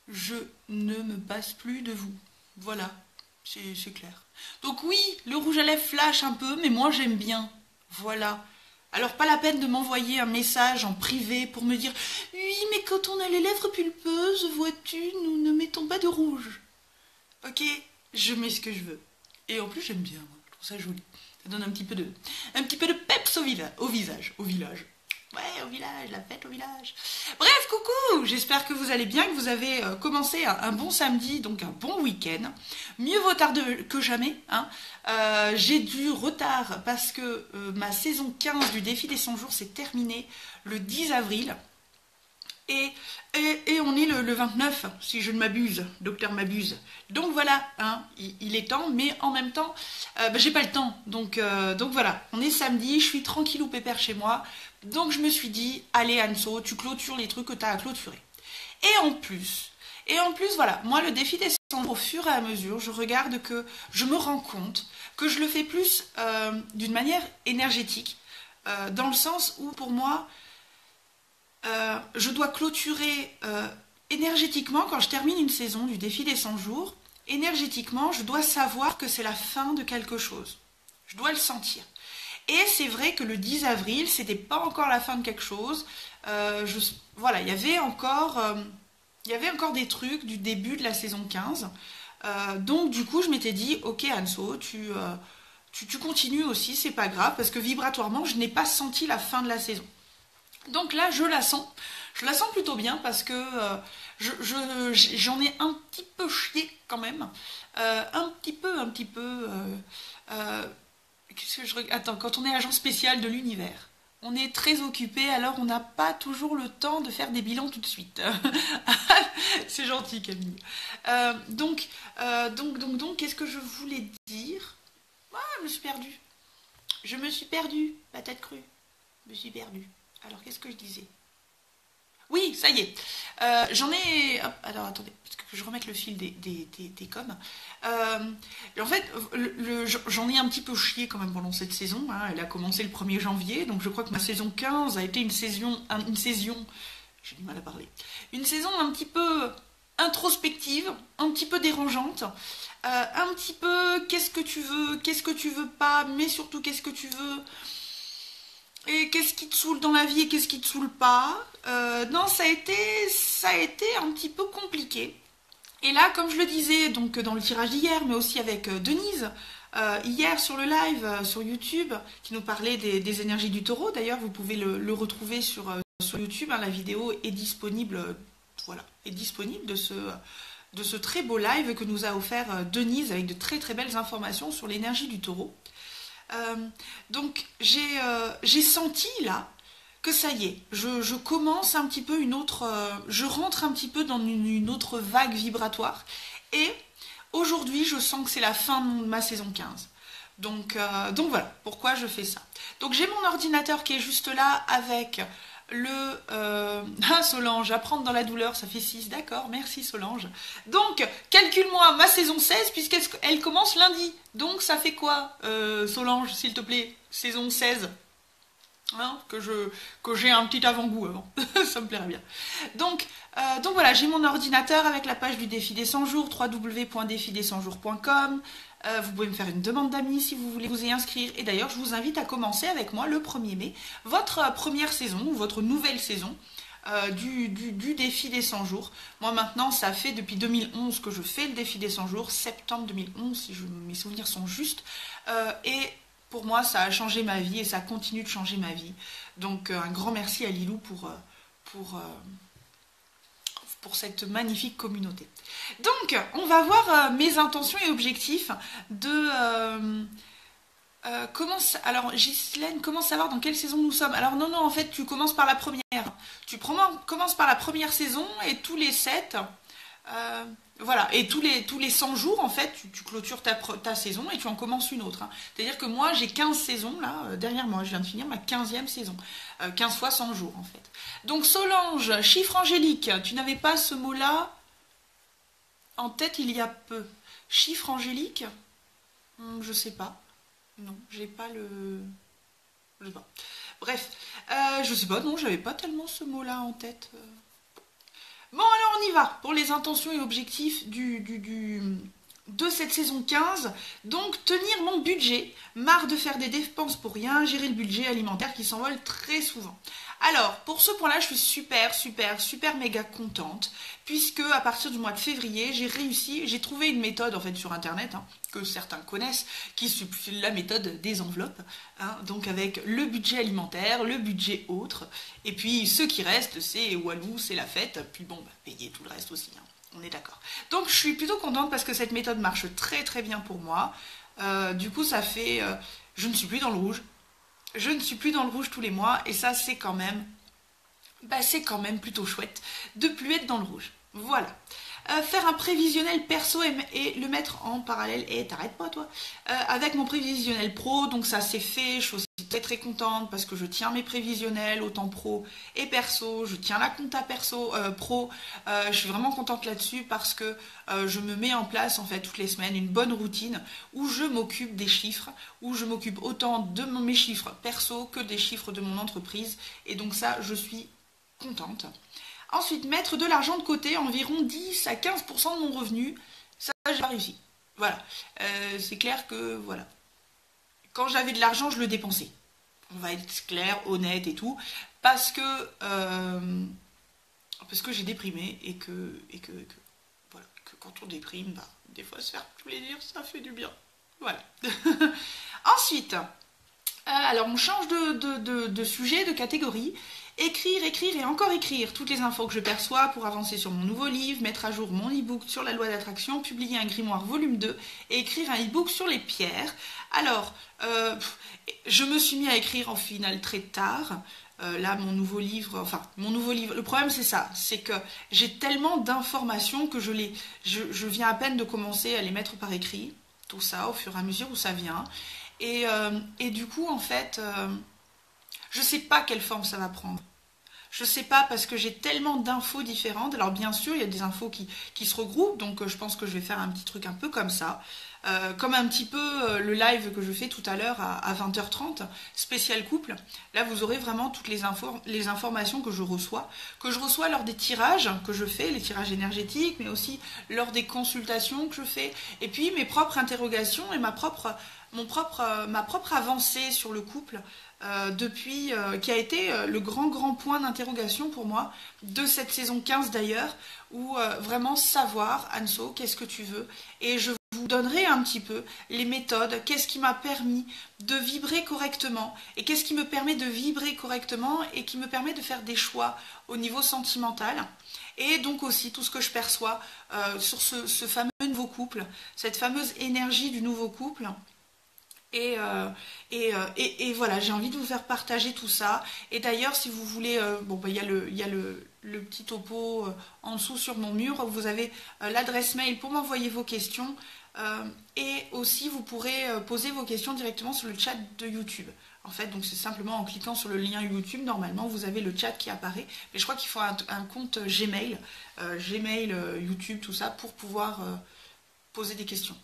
je ne me passe plus de vous. Voilà, c'est clair. Donc oui, le rouge à lèvres flash un peu, mais moi j'aime bien. Voilà. Alors pas la peine de m'envoyer un message en privé pour me dire oui, mais quand on a les lèvres pulpeuses, vois-tu, nous ne mettons pas de rouge. Ok, je mets ce que je veux. Et en plus j'aime bien, moi. Je trouve ça joli. Ça donne un petit peu de peps au visage, au village. Ouais, au village, la fête au village. Bref, coucou, j'espère que vous allez bien, que vous avez commencé un bon samedi, donc un bon week-end. Mieux vaut tard que jamais. Hein. J'ai du retard parce que ma saison 15 du défi des 100 jours s'est terminée le 10 avril. Et, et on est le 29, si je ne m'abuse, docteur m'abuse. Donc voilà, hein, il est temps, mais en même temps, j'ai pas le temps. Donc voilà, on est samedi, je suis tranquille ou pépère chez moi. Donc je me suis dit, allez Anso, tu clôtures les trucs que tu as à clôturer. Et en plus, voilà, moi le défi des 100 jours, au fur et à mesure, je regarde que je me rends compte que je le fais plus d'une manière énergétique, dans le sens où pour moi, je dois clôturer énergétiquement quand je termine une saison du défi des 100 jours. Énergétiquement, je dois savoir que c'est la fin de quelque chose. Je dois le sentir. Et c'est vrai que le 10 avril, c'était pas encore la fin de quelque chose. Voilà, il y avait encore des trucs du début de la saison 15. Donc du coup, je m'étais dit, ok Anso, tu continues aussi, c'est pas grave, parce que vibratoirement, je n'ai pas senti la fin de la saison. Donc là, je la sens. Je la sens plutôt bien parce que j'en ai un petit peu chié quand même. Un petit peu. Qu'est-ce que Attends, quand on est agent spécial de l'univers, on est très occupé, alors on n'a pas toujours le temps de faire des bilans tout de suite. C'est gentil, Camille. Donc, qu'est-ce que je voulais dire? Ah, je me suis perdue. Je me suis perdue, la tête crue. Je me suis perdue. Alors, qu'est-ce que je disais? Oui, ça y est. J'en ai. Hop, alors attendez, parce que je remette le fil des coms. En fait, j'en ai un petit peu chié quand même pendant cette saison. Hein. Elle a commencé le 1er janvier, donc je crois que ma saison 15 a été une saison. J'ai du mal à parler. Une saison un petit peu introspective, un petit peu dérangeante. Un petit peu qu'est-ce que tu veux pas, mais surtout qu'est-ce que tu veux. Et qu'est-ce qui te saoule dans la vie et qu'est-ce qui te saoule pas. Non, ça a été un petit peu compliqué. Et là, comme je le disais donc dans le tirage d'hier, mais aussi avec Denise, hier sur le live sur YouTube, qui nous parlait des énergies du taureau. D'ailleurs, vous pouvez le retrouver sur YouTube. Hein, la vidéo est disponible, voilà, est disponible de ce très beau live que nous a offert Denise avec de très très belles informations sur l'énergie du taureau. Euh, donc j'ai senti là que ça y est, je commence un petit peu je rentre un petit peu dans une autre vague vibratoire et aujourd'hui je sens que c'est la fin de ma saison 15. Donc voilà pourquoi je fais ça. Donc j'ai mon ordinateur qui est juste là avec Ah Solange, apprendre dans la douleur, ça fait 6, d'accord, merci Solange. Donc, calcule-moi ma saison 16 puisqu'elle commence lundi. Donc ça fait quoi, Solange, s'il te plaît, saison 16, hein, que j'ai un petit avant-goût avant, ça me plairait bien. Donc voilà, j'ai mon ordinateur avec la page du défi des 100 jours, www.défidescentsjours.com. Vous pouvez me faire une demande d'amis si vous voulez vous y inscrire. Et d'ailleurs, je vous invite à commencer avec moi le 1er mai, votre première saison ou votre nouvelle saison du défi des 100 jours. Moi maintenant, ça fait depuis 2011 que je fais le défi des 100 jours, septembre 2011 si mes souvenirs sont justes. Et pour moi, ça a changé ma vie et ça continue de changer ma vie. Donc un grand merci à Lilou pour cette magnifique communauté. Donc, on va voir mes intentions et objectifs de... alors, Ghislaine, comment savoir dans quelle saison nous sommes? Alors non, en fait, tu commences par la première. Tu commences par la première saison et tous les 7... voilà, et tous les 100 jours, en fait, tu clôtures ta saison et tu en commences une autre. Hein. C'est-à-dire que moi, j'ai 15 saisons, là, derrière moi. Je viens de finir ma 15e saison. 15 fois 100 jours, en fait. Donc, Solange, chiffre angélique, tu n'avais pas ce mot-là en tête il y a peu. Chiffre angélique je sais pas. Non, j'ai pas le... Je sais pas. Bref, je sais pas, non, j'avais pas tellement ce mot-là en tête. Bon, alors on y y va pour les intentions et objectifs de cette saison 15. Donc, tenir mon budget, marre de faire des dépenses pour rien, gérer le budget alimentaire qui s'envole très souvent. Alors, pour ce point-là, je suis super méga contente, puisque à partir du mois de février, j'ai trouvé une méthode en fait sur internet, que certains connaissent, qui est la méthode des enveloppes, donc avec le budget alimentaire, le budget autre, et puis ce qui reste, c'est Walou, c'est la fête, puis bon, payer tout le reste aussi, on est d'accord. Donc je suis plutôt contente parce que cette méthode marche très bien pour moi. Du coup, ça fait, je ne suis plus dans le rouge. Je ne suis plus dans le rouge tous les mois et ça c'est quand même plutôt chouette de plus être dans le rouge. Voilà. Faire un prévisionnel perso et le mettre en parallèle, et t'arrêtes pas toi, avec mon prévisionnel pro, donc ça c'est fait, je suis aussi très contente parce que je tiens mes prévisionnels autant pro et perso, je tiens la compta pro, je suis vraiment contente là-dessus parce que je me mets en place en fait toutes les semaines une bonne routine où je m'occupe des chiffres, où je m'occupe autant de mes chiffres perso que des chiffres de mon entreprise, et donc ça je suis contente. Ensuite, mettre de l'argent de côté, environ 10 à 15% de mon revenu. Ça, j'ai pas réussi. Voilà. C'est clair que, voilà. Quand j'avais de l'argent, je le dépensais. On va être clair, honnête et tout. Parce que j'ai déprimé et que voilà, que quand on déprime, des fois se faire plaisir, ça fait du bien. Voilà. Ensuite, alors on change de sujet, de catégorie. Écrire et encore écrire toutes les infos que je perçois pour avancer sur mon nouveau livre, mettre à jour mon e-book sur la loi d'attraction, publier un grimoire volume 2 et écrire un e-book sur les pierres. Alors, je me suis mis à écrire en finale très tard. Là, mon nouveau livre, le problème c'est ça, c'est que j'ai tellement d'informations que je viens à peine de commencer à les mettre par écrit, tout ça, au fur et à mesure où ça vient. Et du coup, en fait, je sais pas quelle forme ça va prendre. Je sais pas parce que j'ai tellement d'infos différentes. Alors bien sûr, il y a des infos qui se regroupent, donc je pense que je vais faire un petit truc un peu comme ça. Comme un petit peu le live que je fais tout à l'heure à 20h30, spécial couple. Là, vous aurez vraiment toutes les informations que je reçois lors des tirages que je fais, les tirages énergétiques, mais aussi lors des consultations que je fais, et puis mes propres interrogations et ma propre avancée sur le couple depuis, qui a été le grand point d'interrogation pour moi de cette saison 15 d'ailleurs, où vraiment savoir, Anso, qu'est-ce que tu veux, et je vous donnerai un petit peu les méthodes, qu'est-ce qui m'a permis de vibrer correctement, et qu'est-ce qui me permet de vibrer correctement et qui me permet de faire des choix au niveau sentimental, et donc aussi tout ce que je perçois sur ce fameux nouveau couple, cette fameuse énergie du nouveau couple. Et voilà, j'ai envie de vous faire partager tout ça. Et d'ailleurs, si vous voulez, il y a le petit topo en dessous sur mon mur. Vous avez l'adresse mail pour m'envoyer vos questions. Et aussi, vous pourrez poser vos questions directement sur le chat de YouTube. En fait, donc c'est simplement en cliquant sur le lien YouTube. Normalement, vous avez le chat qui apparaît. Mais je crois qu'il faut un compte Gmail, YouTube, tout ça, pour pouvoir poser des questions.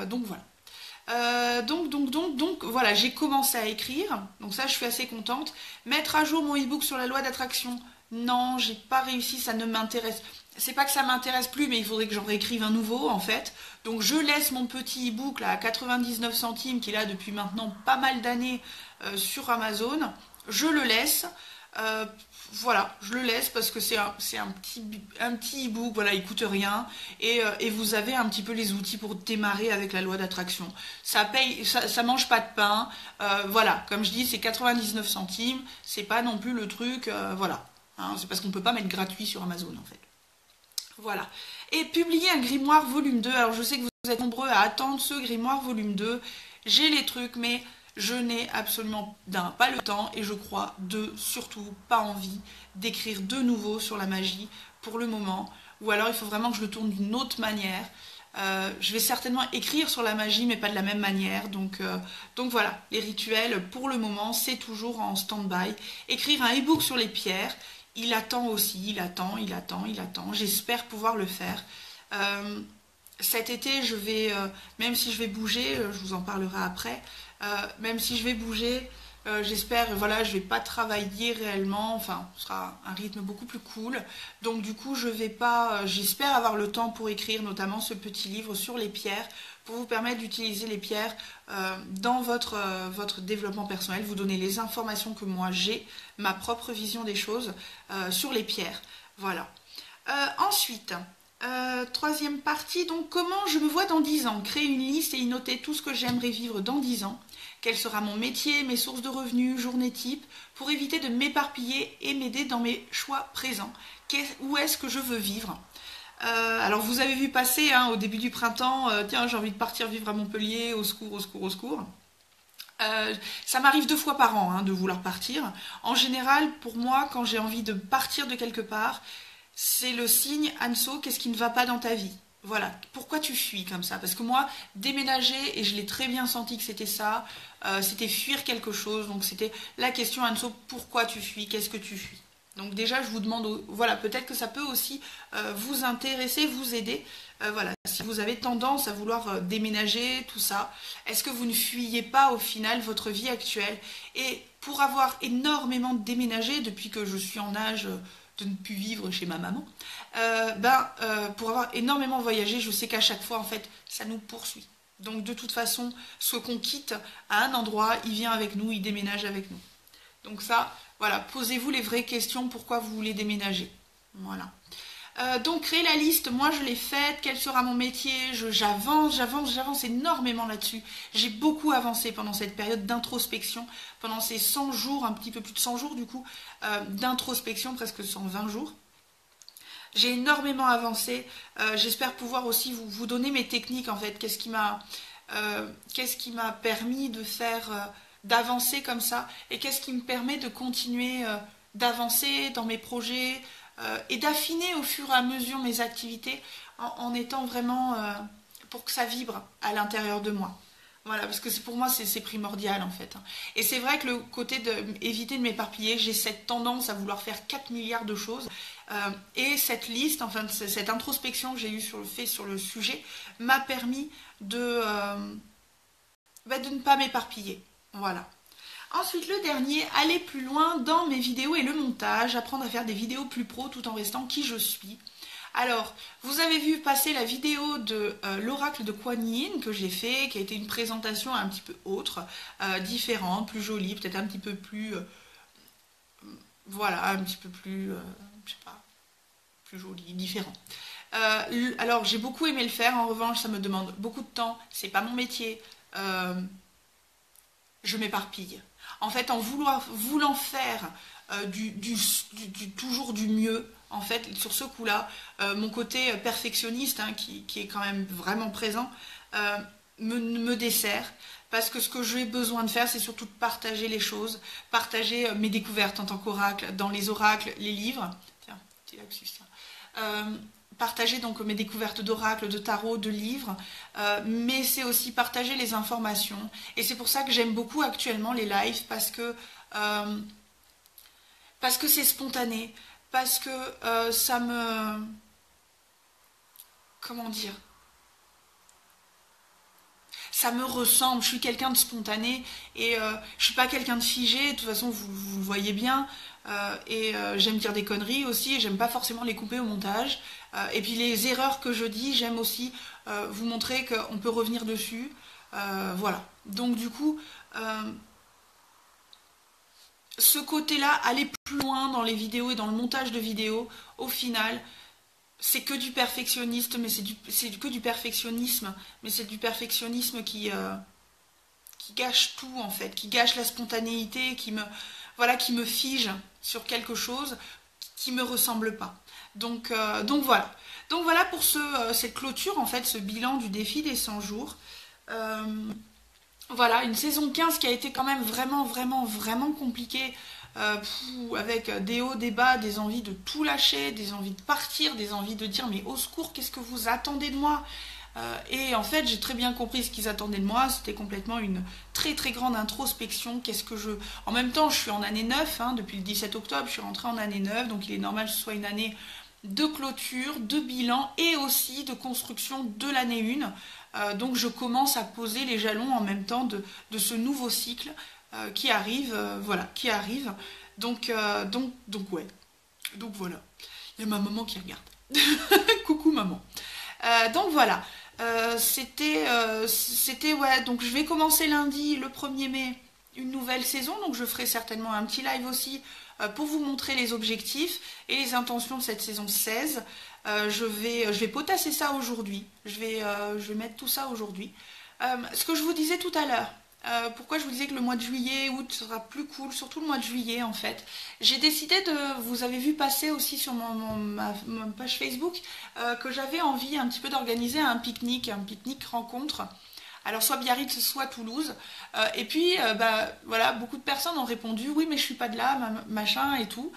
Donc voilà. Donc voilà, j'ai commencé à écrire, donc ça je suis assez contente. Mettre à jour mon e-book sur la loi d'attraction, non, j'ai pas réussi, ça ne m'intéresse. C'est pas que ça m'intéresse plus, mais il faudrait que j'en réécrive un nouveau en fait. Donc je laisse mon petit e-book là à 99 centimes, qui est là depuis maintenant pas mal d'années sur Amazon. Je le laisse. Voilà, je le laisse parce que c'est un petit e-book, voilà, il coûte rien, et vous avez un petit peu les outils pour démarrer avec la loi d'attraction. Ça mange pas de pain, voilà, comme je dis, c'est 99 centimes, c'est pas non plus le truc, voilà, c'est parce qu'on peut pas mettre gratuit sur Amazon en fait. Voilà. Et publier un grimoire volume 2, alors je sais que vous êtes nombreux à attendre ce grimoire volume 2, j'ai les trucs, mais je n'ai absolument pas le temps, et je crois surtout pas envie d'écrire de nouveau sur la magie pour le moment, ou alors il faut vraiment que je le tourne d'une autre manière. Je vais certainement écrire sur la magie, mais pas de la même manière, donc voilà, les rituels pour le moment c'est toujours en stand-by. Écrire un e-book sur les pierres, il attend aussi, il attend, j'espère pouvoir le faire. Cet été, je vais, même si je vais bouger, je vous en parlerai après, même si je vais bouger, J'espère, voilà, je vais pas travailler réellement, enfin, ce sera un rythme beaucoup plus cool. Donc du coup, je vais pas, j'espère avoir le temps pour écrire notamment ce petit livre sur les pierres, pour vous permettre d'utiliser les pierres dans votre développement personnel, vous donner les informations que moi j'ai, ma propre vision des choses sur les pierres. Voilà. Ensuite, troisième partie, donc comment je me vois dans 10 ans. Créer une liste et y noter tout ce que j'aimerais vivre dans 10 ans. Quel sera mon métier, mes sources de revenus, journée type, pour éviter de m'éparpiller et m'aider dans mes choix présents. Où est-ce que je veux vivre? Alors vous avez vu passer au début du printemps, tiens j'ai envie de partir vivre à Montpellier, au secours, au secours, au secours. Ça m'arrive 2 fois par an de vouloir partir. En général, pour moi, quand j'ai envie de partir de quelque part, c'est le signe, Anso, qu'est-ce qui ne va pas dans ta vie? Voilà, pourquoi tu fuis comme ça? Parce que moi, déménager, et je l'ai très bien senti que c'était ça, c'était fuir quelque chose. Donc c'était la question, Anso, pourquoi tu fuis? Qu'est-ce que tu fuis? Donc déjà, je vous demande, voilà, peut-être que ça peut aussi vous intéresser, vous aider. Voilà, si vous avez tendance à vouloir déménager, tout ça, est-ce que vous ne fuyez pas au final votre vie actuelle? Et pour avoir énormément déménagé depuis que je suis en âge de ne plus vivre chez ma maman, pour avoir énormément voyagé, je sais qu'à chaque fois, en fait, ça nous poursuit. Donc de toute façon, ce qu'on quitte à un endroit, il vient avec nous, il déménage avec nous. Donc ça, voilà, posez-vous les vraies questions, pourquoi vous voulez déménager. Voilà. Donc créer la liste, moi je l'ai faite, quel sera mon métier, j'avance énormément là-dessus. J'ai beaucoup avancé pendant cette période d'introspection, pendant ces 100 jours, un petit peu plus de 100 jours du coup, d'introspection, presque 120 jours. J'ai énormément avancé, j'espère pouvoir aussi vous donner mes techniques en fait, qu'est-ce qui m'a permis de faire, d'avancer comme ça, et qu'est-ce qui me permet de continuer d'avancer dans mes projets, et d'affiner au fur et à mesure mes activités en étant vraiment pour que ça vibre à l'intérieur de moi. Voilà, parce que pour moi c'est primordial en fait. Et c'est vrai que le côté d'éviter de m'éparpiller, j'ai cette tendance à vouloir faire 4 milliards de choses. Et cette liste, enfin cette introspection que j'ai eue sur le sujet, m'a permis de ne pas m'éparpiller. Voilà. Ensuite, le dernier, aller plus loin dans mes vidéos et le montage, apprendre à faire des vidéos plus pro tout en restant qui je suis. Alors, vous avez vu passer la vidéo de l'oracle de Kuan Yin que j'ai fait, qui a été une présentation un petit peu autre, différente, plus jolie, peut-être un petit peu plus... voilà, un petit peu plus... je sais pas, plus jolie, différent. Alors, j'ai beaucoup aimé le faire, en revanche, ça me demande beaucoup de temps, c'est pas mon métier, je m'éparpille. En fait, en voulant faire toujours du mieux, en fait, sur ce coup-là, mon côté perfectionniste, qui est quand même vraiment présent, me dessert. Parce que ce que j'ai besoin de faire, c'est surtout de partager les choses, partager mes découvertes en tant qu'oracle, dans les oracles, les livres. Tiens, petit lapsus, tiens. Partager donc mes découvertes d'oracle, de tarot, de livres, mais c'est aussi partager les informations. Et c'est pour ça que j'aime beaucoup actuellement les lives, parce que c'est spontané, parce que ça me... Comment dire? Ça me ressemble, je suis quelqu'un de spontané et je suis pas quelqu'un de figé, de toute façon vous le voyez bien, j'aime dire des conneries aussi, et j'aime pas forcément les couper au montage, et puis les erreurs que je dis, j'aime aussi vous montrer qu'on peut revenir dessus, voilà. Donc du coup, ce côté-là, aller plus loin dans les vidéos et dans le montage de vidéos, au final, c'est que du perfectionniste, mais c'est que du perfectionnisme, mais c'est du perfectionnisme qui gâche tout en fait, qui gâche la spontanéité, qui me fige sur quelque chose qui me ressemble pas. Donc voilà. Donc voilà pour cette clôture en fait, ce bilan du défi des 100 jours. Voilà, une saison 15 qui a été quand même vraiment, vraiment, vraiment compliquée, avec des hauts, des bas, des envies de tout lâcher, des envies de partir, des envies de dire mais au secours, qu'est-ce que vous attendez de moi? Et en fait, j'ai très bien compris ce qu'ils attendaient de moi, c'était complètement une très très grande introspection. En même temps, je suis en année 9, depuis le 17 octobre, je suis rentrée en année 9, donc il est normal que ce soit une année de clôture, de bilan et aussi de construction de l'année 1. Donc je commence à poser les jalons en même temps de ce nouveau cycle qui arrive, voilà, qui arrive. Donc ouais. Donc voilà. Il y a ma maman qui regarde. Coucou maman. Donc voilà. C'était ouais. Donc je vais commencer lundi, le 1er mai, une nouvelle saison. Donc je ferai certainement un petit live aussi pour vous montrer les objectifs et les intentions de cette saison 16. Je vais potasser ça aujourd'hui. Je vais mettre tout ça aujourd'hui. Ce que je vous disais tout à l'heure. Pourquoi je vous disais que le mois de juillet, août sera plus cool, surtout le mois de juillet en fait. J'ai décidé vous avez vu passer aussi sur ma page Facebook, que j'avais envie un petit peu d'organiser un pique-nique rencontre. Alors soit Biarritz, soit Toulouse. Et puis, voilà, beaucoup de personnes ont répondu, oui mais je suis pas de là, machin et tout.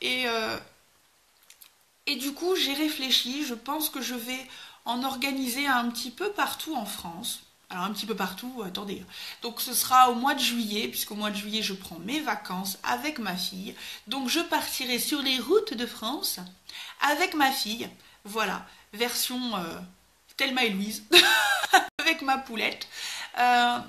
Et du coup, j'ai réfléchi, je pense que je vais en organiser un petit peu partout en France. Alors un petit peu partout, attendez. Donc ce sera au mois de juillet, puisqu'au mois de juillet je prends mes vacances avec ma fille. Donc je partirai sur les routes de France avec ma fille. Voilà, version Thelma et Louise, avec ma poulette.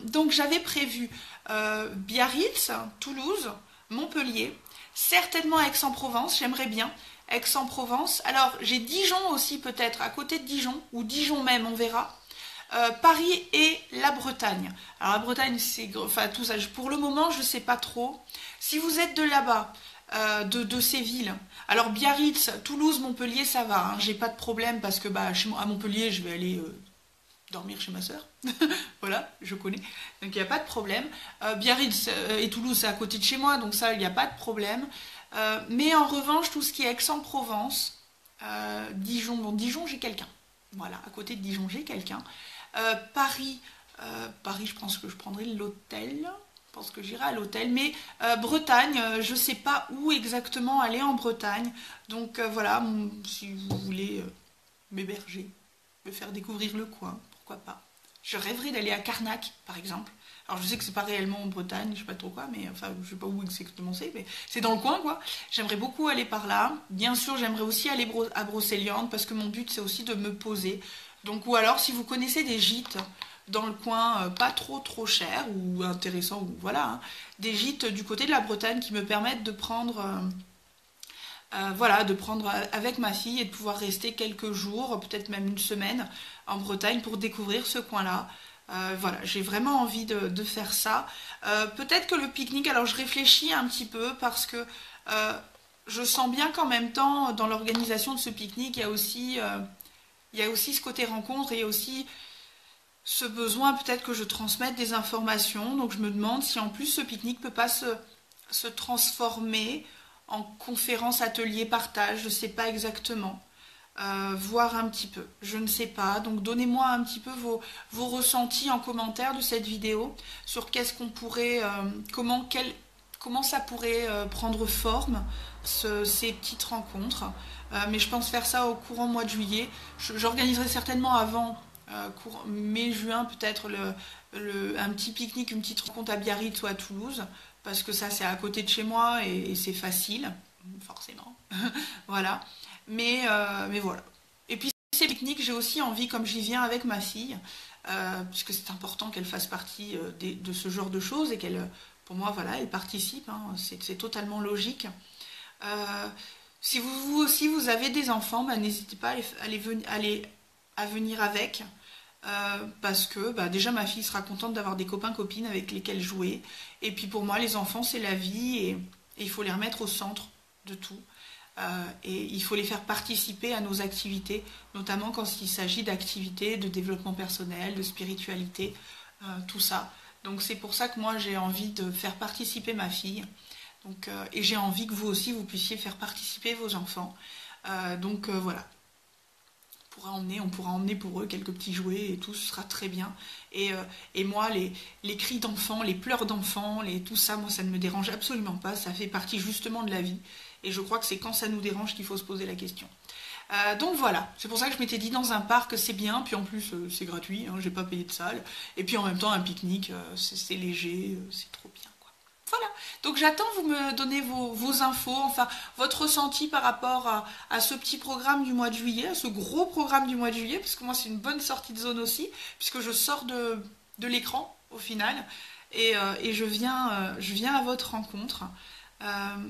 Donc j'avais prévu Biarritz, Toulouse, Montpellier, certainement Aix-en-Provence, j'aimerais bien. Aix-en-Provence. Alors j'ai Dijon aussi peut-être, à côté de Dijon, ou Dijon même, on verra. Paris et la Bretagne. Alors la Bretagne, c'est enfin tout ça. Pour le moment, je ne sais pas trop. Si vous êtes de là-bas, de ces villes, alors Biarritz, Toulouse, Montpellier, ça va. Hein, j'ai pas de problème parce que à Montpellier, je vais aller dormir chez ma sœur. Voilà, je connais. Donc il n'y a pas de problème. Biarritz et Toulouse, c'est à côté de chez moi, donc ça, il n'y a pas de problème. Mais en revanche, tout ce qui est Aix-en-Provence, Dijon, bon, Dijon, j'ai quelqu'un. Voilà, à côté de Dijon, j'ai quelqu'un. Paris, je pense que je prendrai l'hôtel. Je pense que j'irai à l'hôtel. Mais Bretagne, je ne sais pas où exactement aller en Bretagne. Donc voilà, si vous voulez m'héberger, me faire découvrir le coin, pourquoi pas. Je rêverais d'aller à Carnac, par exemple. Alors je sais que c'est pas réellement en Bretagne, je sais pas trop quoi, mais enfin je sais pas où exactement c'est, mais c'est dans le coin quoi. J'aimerais beaucoup aller par là. Bien sûr, j'aimerais aussi aller à Brocéliande parce que mon but c'est aussi de me poser. Donc ou alors si vous connaissez des gîtes dans le coin pas trop cher ou intéressant ou voilà, hein, des gîtes du côté de la Bretagne qui me permettent de prendre voilà, de prendre avec ma fille et de pouvoir rester quelques jours, peut-être même une semaine en Bretagne pour découvrir ce coin-là. Voilà, j'ai vraiment envie de faire ça. Peut-être que le pique-nique, alors je réfléchis un petit peu parce que je sens bien qu'en même temps, dans l'organisation de ce pique-nique, il y a aussi ce côté rencontre et il y a aussi ce besoin peut-être que je transmette des informations. Donc je me demande si en plus ce pique-nique ne peut pas se transformer en conférence, atelier, partage, je ne sais pas exactement. Voir un petit peu, je ne sais pas. Donc donnez-moi un petit peu vos ressentis en commentaire de cette vidéo sur qu'est-ce qu'on pourrait, comment ça pourrait prendre forme, ces petites rencontres. Mais je pense faire ça au courant mois de juillet. J'organiserai certainement avant, mai-juin peut-être, un petit pique-nique, une petite rencontre à Biarritz ou à Toulouse, parce que ça c'est à côté de chez moi et c'est facile, forcément. Voilà. Mais voilà. Et puis ces pique-niques, j'ai aussi envie, comme j'y viens avec ma fille, puisque c'est important qu'elle fasse partie de ce genre de choses et qu'elle, pour moi, voilà, elle participe, hein, c'est totalement logique. Si vous aussi vous avez des enfants, n'hésitez pas à venir avec. Parce que déjà ma fille sera contente d'avoir des copains-copines avec lesquels jouer. Et puis pour moi, les enfants, c'est la vie et il faut les remettre au centre de tout. Et il faut les faire participer à nos activités, notamment quand il s'agit d'activités de développement personnel, de spiritualité, tout ça. Donc c'est pour ça que moi j'ai envie de faire participer ma fille. Donc, et j'ai envie que vous aussi vous puissiez faire participer vos enfants. Donc voilà. On pourra emmener pour eux quelques petits jouets et tout, ce sera très bien. Et moi, les cris d'enfants, les pleurs d'enfants, tout ça, moi, ça ne me dérange absolument pas. Ça fait partie justement de la vie. Et je crois que c'est quand ça nous dérange qu'il faut se poser la question. Donc voilà, c'est pour ça que je m'étais dit dans un parc, c'est bien. Puis en plus, c'est gratuit, hein, j'ai pas payé de salle. Et puis en même temps, un pique-nique, c'est léger, c'est trop bien. Voilà, donc j'attends vous me donner vos infos, enfin votre ressenti par rapport à ce petit programme du mois de juillet, à ce gros programme du mois de juillet, parce que moi c'est une bonne sortie de zone aussi, puisque je sors de l'écran au final, et je viens à votre rencontre. Euh,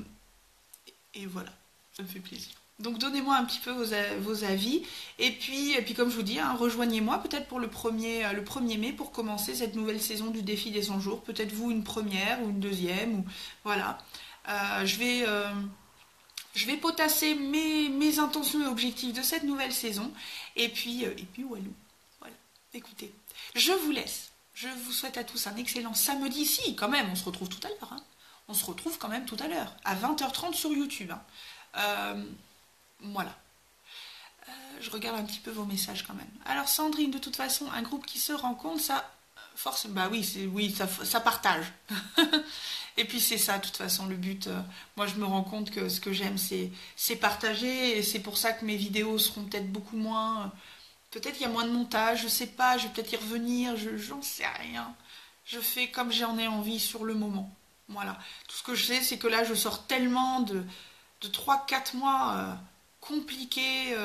et voilà, ça me fait plaisir. Donc donnez-moi un petit peu vos avis. Et puis comme je vous dis, hein, rejoignez-moi peut-être pour le 1er mai pour commencer cette nouvelle saison du défi des 100 jours. Peut-être vous une première ou une deuxième. Ou, voilà. Je vais potasser mes intentions et objectifs de cette nouvelle saison. Et puis walou. Voilà. Écoutez, je vous laisse. Je vous souhaite à tous un excellent samedi. Si, quand même, on se retrouve tout à l'heure. Hein. On se retrouve quand même tout à l'heure, à 20h30 sur YouTube. Hein. Voilà. Je regarde un petit peu vos messages quand même. Alors Sandrine, de toute façon, un groupe qui se rencontre, ça force. Bah oui, ça partage. Et puis c'est ça, de toute façon, le but. Moi, je me rends compte que ce que j'aime, c'est partager, et c'est pour ça que mes vidéos seront peut-être beaucoup moins. Peut-être il y a moins de montage, je sais pas. Je vais peut-être y revenir. J'en sais rien. Je fais comme j'en ai envie sur le moment. Voilà. Tout ce que je sais, c'est que là, je sors tellement de 3-4 mois compliqués,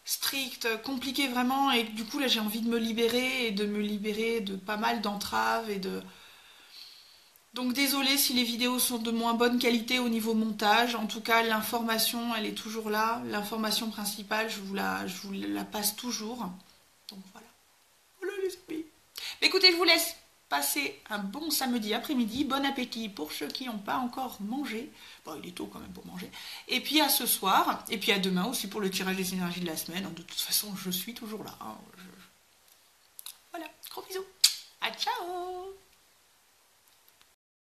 stricts, compliqués vraiment, et du coup, là, j'ai envie de me libérer, et de me libérer de pas mal d'entraves et de. Donc désolée si les vidéos sont de moins bonne qualité au niveau montage. En tout cas, l'information, elle est toujours là. L'information principale, je vous la passe toujours. Donc voilà. Voilà les amis. Mais écoutez, je vous laisse passer un bon samedi après-midi. Bon appétit pour ceux qui n'ont pas encore mangé. Bon, il est tôt quand même pour manger. Et puis à ce soir. Et puis à demain aussi pour le tirage des énergies de la semaine. De toute façon, je suis toujours là. Hein. Voilà, gros bisous. À ciao.